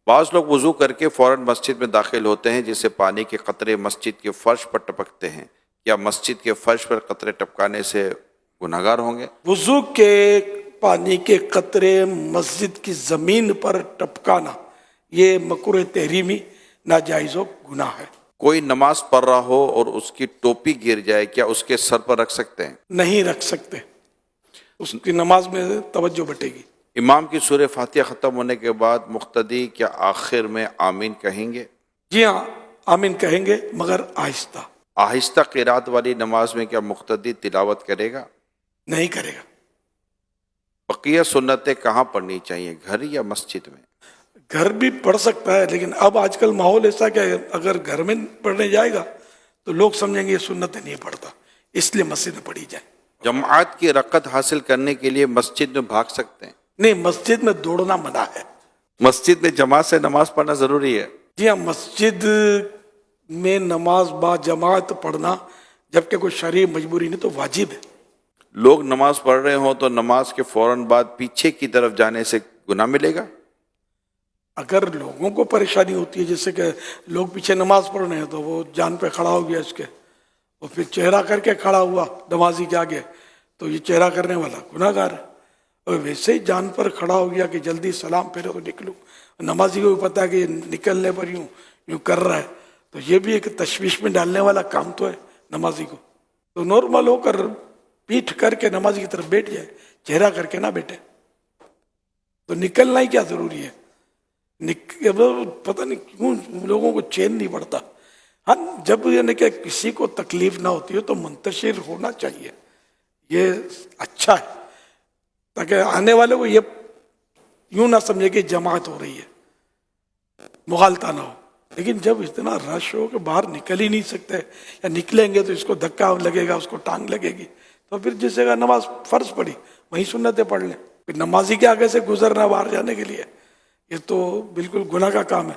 بعض لوگ وضو کر کے فوراً مسجد میں داخل ہوتے ہیں جس سے پانی کے قطرے مسجد کے فرش پر ٹپکتے ہیں. کیا مسجد کے فرش پر قطرے ٹپکانے سے گناہگار ہوں گے؟ وضو کے پانی کے قطرے مسجد کی زمین پر ٹپکانا یہ مکروہ تحریمی ناجائز و گناہ ہے. کوئی نماز پڑھ رہا ہو اور اس کی ٹوپی گر جائے، کیا اس کے سر پر رکھ سکتے ہیں؟ نہیں رکھ سکتے، اس کی نماز میں توجہ بٹے گی. امام کی سورہ فاتحہ ختم ہونے کے بعد مقتدی کیا آخر میں آمین کہیں گے؟ جی ہاں، آمین کہیں گے مگر آہستہ. آہستہ قرات والی نماز میں کیا مقتدی تلاوت کرے گا؟ نہیں کرے گا. بقیہ سنتیں کہاں پڑھنی چاہیے، گھر یا مسجد میں؟ گھر بھی پڑھ سکتا ہے، لیکن اب آج کل ماحول ایسا کہ اگر گھر میں پڑھنے جائے گا تو لوگ سمجھیں گے یہ سنتیں نہیں پڑھتا، اس لیے مسجد میں پڑھی جائے. جماعت کی رکعت حاصل کرنے کے لیے مسجد میں بھاگ سکتے ہیں؟ نہیں، مسجد میں دوڑنا منع ہے. مسجد میں جماعت سے نماز پڑھنا ضروری ہے؟ جی ہاں، مسجد میں نماز با جماعت پڑھنا جبکہ کوئی شرعی مجبوری نہیں تو واجب ہے. لوگ نماز پڑھ رہے ہوں تو نماز کے فوراً بعد پیچھے کی طرف جانے سے گناہ ملے گا؟ اگر لوگوں کو پریشانی ہوتی ہے، جیسے کہ لوگ پیچھے نماز پڑھ رہے ہیں تو وہ جان پہ کھڑا ہو گیا اس کے، اور پھر چہرہ کر کے کھڑا ہوا نمازی کے آگے، تو یہ چہرہ کرنے والا گناہ گار ہے. اور ویسے ہی جان پر کھڑا ہو گیا کہ جلدی سلام پھیرے تو نکلوں، نمازی کو بھی پتا ہے کہ یہ نکلنے پر یوں کر رہا ہے، تو یہ بھی ایک تشویش میں ڈالنے والا کام تو ہے نمازی کو. تو نارمل ہو کر پیٹھ کر کے نمازی کی طرف بیٹھ جائے، چہرہ کر کے نہ بیٹھے. تو نکلنا ہی کیا ضروری ہے؟ پتہ نہیں کیوں لوگوں کو چین نہیں پڑتا. ہاں، جب یعنی کہ کسی کو تکلیف نہ ہوتی ہو تو منتشر ہونا چاہیے، یہ اچھا ہے، تاکہ آنے والے کو یہ یوں نہ سمجھے کہ جماعت ہو رہی ہے، مغالطہ نہ ہو. لیکن جب اتنا رش ہو کہ باہر نکل ہی نہیں سکتے، یا نکلیں گے تو اس کو دھکا لگے گا، اس کو ٹانگ لگے گی، تو پھر جس جگہ نماز فرض پڑی وہیں سنتیں پڑھ لیں. پھر نمازی کے آگے سے گزرنا باہر جانے کے لیے یہ تو بالکل گناہ کا کام ہے.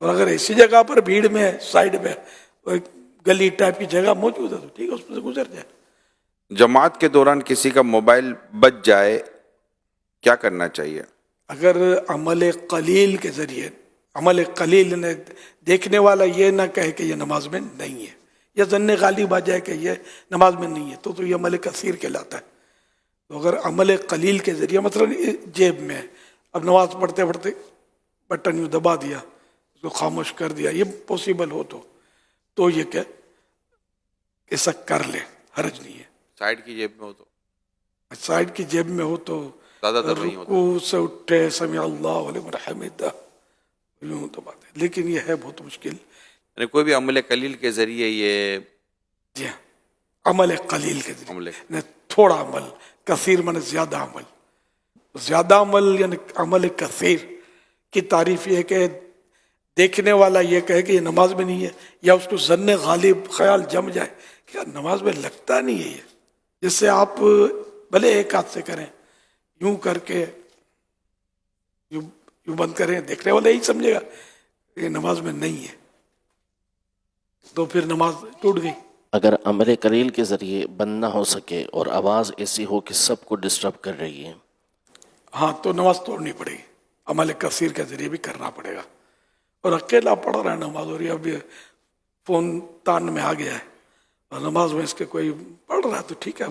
اور اگر ایسی جگہ پر بھیڑ میں سائڈ میں گلی ٹائپ کی جگہ موجود ہے تو ٹھیک ہے، اس میں سے گزر جائے. جماعت کے دوران کسی کا موبائل بچ جائے کیا کرنا چاہیے؟ اگر عمل قلیل کے ذریعے، عمل قلیل نے دیکھنے والا یہ نہ کہے کہ یہ نماز میں نہیں ہے، یا ظن غالب آ جائے کہ یہ نماز میں نہیں ہے، تو یہ عمل کثیر کہلاتا ہے. تو اگر عمل قلیل کے ذریعے، مثلا جیب میں اب نماز پڑھتے پڑھتے بٹن یوں دبا دیا، اس کو خاموش کر دیا، یہ پاسبل ہو تو یہ کہ ایسا کر لے، حرج نہیں ہے. سائڈ کی جیب میں ہو تو؟ سائڈ کی جیب میں ہو تو زیادہ تر نہیں ہوتا. رکوع سے اٹھے سمع اللہ لمن حمدہ یوں دبا دے، لیکن یہ ہے بہت مشکل. یعنی کوئی بھی عمل قلیل کے ذریعے یہ جی ہاں، عمل قلیل کے ذریعے عمل یعنی تھوڑا عمل، کثیر من زیادہ عمل. زیادہ عمل یعنی عمل کثیر کی تعریف یہ ہے کہ دیکھنے والا یہ کہے کہ یہ نماز میں نہیں ہے، یا اس کو ظن غالب خیال جم جائے کہ یار نماز میں لگتا نہیں ہے یہ، جس سے آپ بھلے ایک ہاتھ سے کریں، یوں کر کے یوں بند کریں، دیکھنے والا یہی سمجھے گا کہ یہ نماز میں نہیں ہے، تو پھر نماز ٹوٹ گئی. اگر عمل قلیل کے ذریعے بند نہ ہو سکے اور آواز ایسی ہو کہ سب کو ڈسٹرب کر رہی ہے، ہاں تو نماز توڑنی پڑے گی، عمل کثیر کے ذریعے بھی کرنا پڑے گا. اور اکیلا پڑھ رہا ہے نماز، اور اب یہ فون تان میں آ گیا ہے اور نماز میں اس کے کوئی پڑھ رہا ہے تو ٹھیک ہے،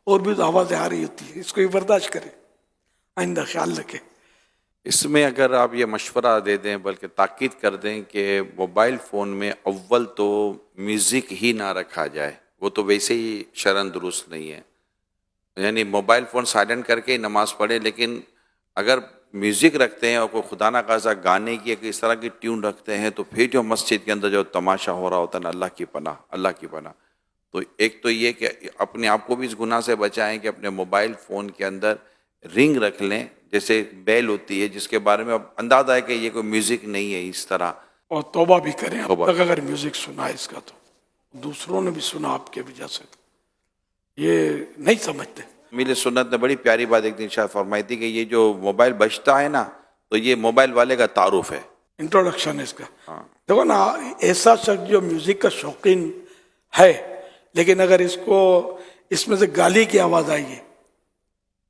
اور بھی آوازیں آ رہی ہوتی ہیں، اس کو بھی برداشت کرے، آئندہ خیال رکھے. اس میں اگر آپ یہ مشورہ دے دیں، بلکہ تاکید کر دیں کہ موبائل فون میں اول تو میوزک ہی نہ رکھا جائے، وہ تو ویسے ہی شرعاً درست نہیں ہے. یعنی موبائل فون سائلنٹ کر کے ہی نماز پڑھے، لیکن اگر میوزک رکھتے ہیں اور کوئی خدا نہ خاصا گانے کی یا اس طرح کی ٹیون رکھتے ہیں تو پھر جو مسجد کے اندر جو تماشا ہو رہا ہوتا ہے نا، اللہ کی پناہ، اللہ کی پناہ. تو ایک تو یہ کہ اپنے آپ کو بھی اس گناہ سے بچائیں کہ اپنے موبائل فون کے اندر رنگ رکھ لیں، جیسے بیل ہوتی ہے جس کے بارے میں اب اندازہ ہے کہ یہ کوئی میوزک نہیں ہے اس طرح. اور توبہ بھی کریں. اب توبہ. تک اگر میوزک سنا ہے اس کا تو دوسروں نے بھی سنا آپ کے وجہ سے، یہ نہیں سمجھتے. میرے سنت نے بڑی پیاری بات ایک دن شاید فرمائی تھی کہ یہ جو موبائل بجتا ہے نا تو یہ موبائل والے کا تعارف ہے، انٹروڈکشن ہے اس کا. ہاں. دیکھو نا، ایسا شخص جو میوزک کا شوقین ہے، لیکن اگر اس میں سے گالی کی آواز آئے گی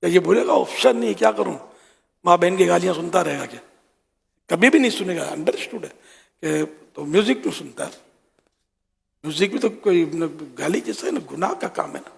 تو یہ بولے گا آپشن نہیں، کیا کروں، ماں بہن کی گالیاں سنتا رہے گا کیا؟ کبھی بھی نہیں سنے گا. انڈرسٹوڈ ہے کہ تو میوزک کیوں سنتا ہے؟ میوزک بھی تو کوئی گالی جیسا ہے نا، گناہ کا کام ہے نا.